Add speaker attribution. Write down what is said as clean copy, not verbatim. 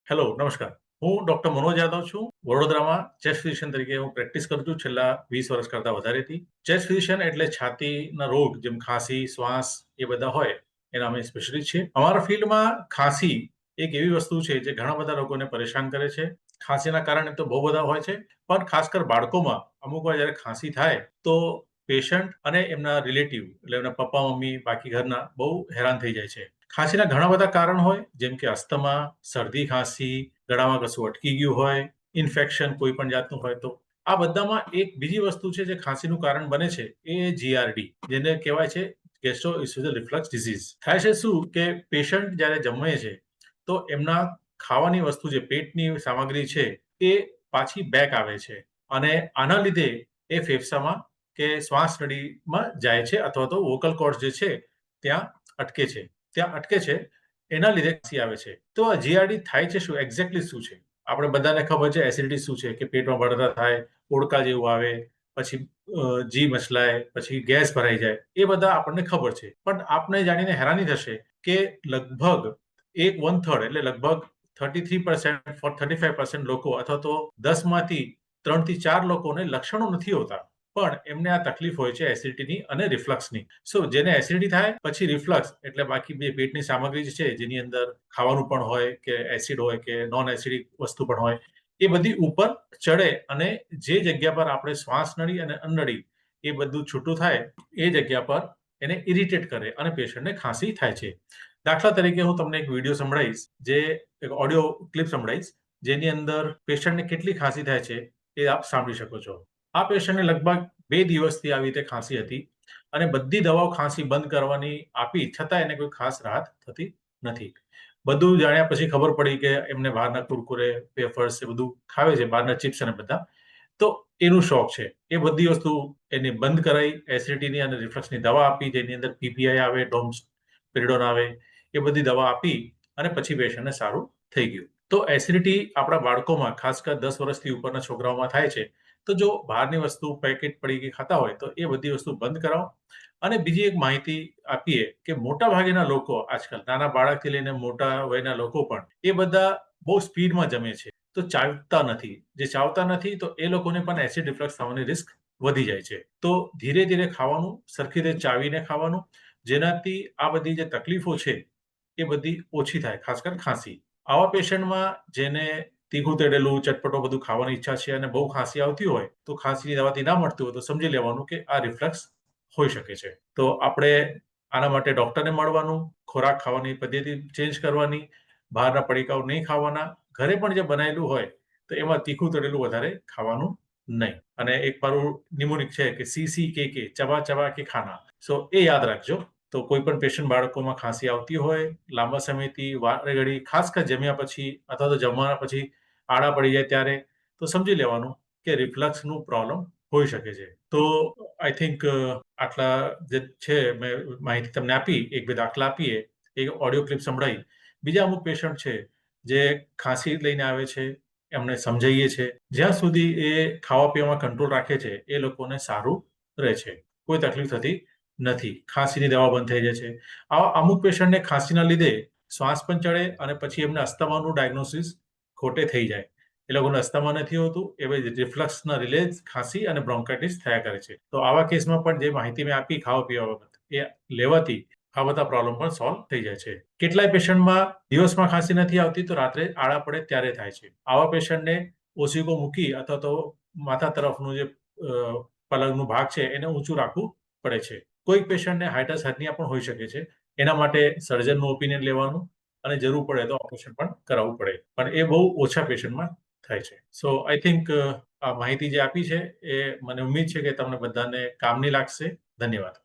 Speaker 1: Hello, નમસ્કાર. હું doctor Manoj Yadav છું. વડોદરામાં ચેસ્ટ ફિઝિશિયન તરીકે હું પ્રેક્ટિસ કરું છું છેલ્લા 20 વર્ષ કરતાં વધારેથી. ચેસ્ટ ફિઝિશિયન એટલે છાતીના રોગ જેમ ખાંસી, શ્વાસ એ બધા હોય એના અમે સ્પેશિયાલિસ્ટ છીએ. અમારા ફિલ્ડમાં ખાંસી એક એવી વસ્તુ છે જે ઘણા બધા લોકોને પરેશાન કરે છે. ખાંસીના કારણે તો બહુ બધા હોય છે, પણ ખાસ કર બાળકોમાં અમુક વાર જ્યારે ખાંસી થાય તો પેશન્ટ અને એમના રિલેટિવ એટલે એમના પપ્પા, મમ્મી, બાકી ઘરના બહુ હેરાન થઈ જાય છે. ખાંસીના ઘણા બધા કારણ હોય જેમ કે અસ્થમા, શરદી ખાંસી, ગળામાં કશું અટકી ગયું હોય, ઇન્ફેક્શન કોઈ પણ જાતનું હોય તો. આ બધામાં એક બીજી વસ્તુ છે જે ખાંસીનું કારણ બને છે એ જીઆરડી જેને કહેવાય છે ગેસ્ટ્રોઇસોફેજલ રિફ્લક્સ ડિસીઝ. થાય છે શું કે પેશન્ટ જ્યારે જમે છે તો એમના ખાવાની વસ્તુ જે પેટની સામગ્રી છે એ પાછી બેક આવે છે અને આના લીધે એ ફેફસામાં કે શ્વાસ નળીમાં જાય છે અથવા તો વોકલ કોર્ડ જે છે ત્યાં અટકે છે. ત્યાં અટકે છે એના લીધે ખાંસી આવે છે. તો આ જીઆરડી થાય છે શું? એક્ઝેક્ટલી શું છે? આપણે બધાને ખબર છે એસિડિટી શું છે કે પેટમાં બળતરા થાય, ઓડકા જેવું આવે, પછી જી મચલાય, પછી ગેસ ભરાઈ જાય. એ બધા આપણને ખબર છે. પણ આપને જાણીને હેરાની થશે કે લગભગ 1/3 એટલે લગભગ 33% 35% લોકો અથવા તો 10માંથી 3 થી 4 લોકોને લક્ષણો નથી હોતા. પણ એમને આ તકલીફ હોય છે એસિડિટીની અને રિફ્લક્સની. જેને એસિડિટી થાય પછી રિફ્લક્સ એટલે બાકી બે પેટની સામગ્રી જે છે જેની અંદર ખાવાનું પણ હોય કે એસિડ હોય કે નોન એસિડિક વસ્તુ પણ હોય એ બધી ઉપર ચડે અને જે જગ્યા પર આપણે શ્વાસ નળી અને અન્નળી એ બધું છૂટું થાય એ જગ્યા પર એને ઇરિટેટ કરે અને પેશન્ટને ખાંસી થાય છે. દાખલા તરીકે હું તમને એક વિડીયો સંભળાવીશ જે એક ઓડિયો ક્લિપ સંભળાવીશ જેની અંદર પેશન્ટને કેટલી ખાંસી થાય છે એ આપ સાંભળી શકો છો. આ પેશન્ટને લગભગ 2 દિવસથી આવી રીતે ખાંસી હતી અને બધી દવાઓ ખાંસી બંધ કરવાની આપી છતાં એને કોઈ ખાસ રાહત થતી નથી. બધું જાણ્યા પછી ખબર પડી કે એમને બહારના કુરકુરે, વેફર્સ એ બધું ખાવે છે, બહારના ચિપ્સ અને બધા. તો એનું શોખ છે. એ બધી વસ્તુ એને બંધ કરાઈ, એસિડિટીની અને રિફ્લક્સની દવા આપી જેની અંદર પીપીઆઈ આવે, ડોમ્સપેરિડોન આવે, એ બધી દવા આપી અને પછી પેશન્ટને સારું થઈ ગયું. તો એસિડિટી આપણા બાળકોમાં ખાસ કર 10 વર્ષથી ઉપરના છોકરાઓમાં થાય છે. તો જો બહારની વસ્તુ પેકેટ પડીકી ખાતા હોય તો એ બધી વસ્તુ બંધ કરાવો. અને બીજી એક માહિતી આપીએ કે મોટા ભાગેના લોકો આજકાલ નાના બાળકથી લઈને મોટા વયના લોકો પણ એ બધા બહુ સ્પીડમાં જમે છે. તો ચાવતા નથી. જે ચાવતા નથી તો એ લોકોને પણ એસિડ રિફ્લક્સ થવાની રિસ્ક વધી જાય છે. તો ધીરે ધીરે ખાવાનું, સરખી રીતે ચાવીને ખાવાનું, જેનાથી આ બધી જે તકલીફો છે એ બધી ઓછી થાય, ખાસ કર ખાંસી. આવા પેશન્ટમાં જેને તીખું તેડેલું, ચટપટો બધું ખાવાની ઈચ્છા છે અને બહુ ખાંસી આવતી હોય તો ખાંસીની દવાથી ના મળતું હોય તો સમજી લેવાનું કે આ રિફ્લક્સ હોઈ શકે છે. તો આપણે આના માટે ડોક્ટરને મળવાનું, ખોરાક ખાવાની પદ્ધતિ ચેન્જ કરવાની, બહારના પડીકાઓ નહીં ખાવાના, ઘરે પણ જે બનાયેલું હોય તો એમાં તીખું તળેલું વધારે ખાવાનું નહીં. અને એક મારું નિમોનિક છે કે CCKK ચબા ચબા કે ખાના. એ યાદ રાખજો. તો કોઈ પણ પેશન્ટ બાળકોમાં ખાંસી આવતી હોય, લાંબા સમયથી વારે ઘડી ખાસ કર જમ્યા પછી અથવા તો જમવાના પછી આડા પડી જાય ત્યારે તો સમજી લેવાનું કે રિફ્લક્સનું પ્રોબ્લેમ હોઈ શકે છે. તો આઈ થિંક આટલા જે છે મેં માહિતી તમને આપી, 1-2 દાખલા આપીએ, એક ઓડિયો ક્લિપ સંભળાવી. બીજા અમુક પેશન્ટ છે જે ખાંસી લઈને આવે છે, એમને સમજાઈએ છે. જ્યાં સુધી એ ખાવા-પીવામાં કંટ્રોલ રાખે છે, એ લોકોને સારું રહે છે. કોઈ તકલીફ થતી નથી. ખાંસીની દવા બંધ થઈ જાય છે. આવા અમુક પેશન્ટને ખાંસીના લીધે શ્વાસ પણ ચડે અને પછી એમને અસ્થમાનું ડાયગ્નોસિસ ખોટે થઈ જાય. એ લોકોને અસ્થમા નથી હોતું, એ રિફ્લક્સના લીધે જ ખાંસી અને બ્રોન્કાઇટિસ થયા કરે છે. તો આવા કેસમાં પણ જે માહિતી મેં આપી ખાવા-પીવા બાબતે, એ લેવાથી આ બધા પ્રોબ્લેમ પણ સોલ્વ થઈ જાય છે. કેટલાય પેશન્ટમાં દિવસમાં ખાંસી નથી આવતી તો રાત્રે આડા પડે ત્યારે થાય છે. આવા પેશન્ટને ઓશીકો મૂકી અથવા તો માથા તરફનું જે પલંગનું ભાગ છે એને ઊંચું રાખવું પડે છે. કોઈક પેશન્ટને હાઇટસ હર્નિયા પણ હોઈ શકે છે. એના માટે સર્જનનું ઓપિનિયન લેવાનું અને જરૂર પડે તો ઓપરેશન પણ કરાવવું પડે. પણ એ બહુ ઓછા પેશન્ટમાં થાય છે. આઈ થિંક આ માહિતી જે આપી છે એ મને ઉમ્મીદ છે કે તમને બધાને કામની લાગશે. ધન્યવાદ.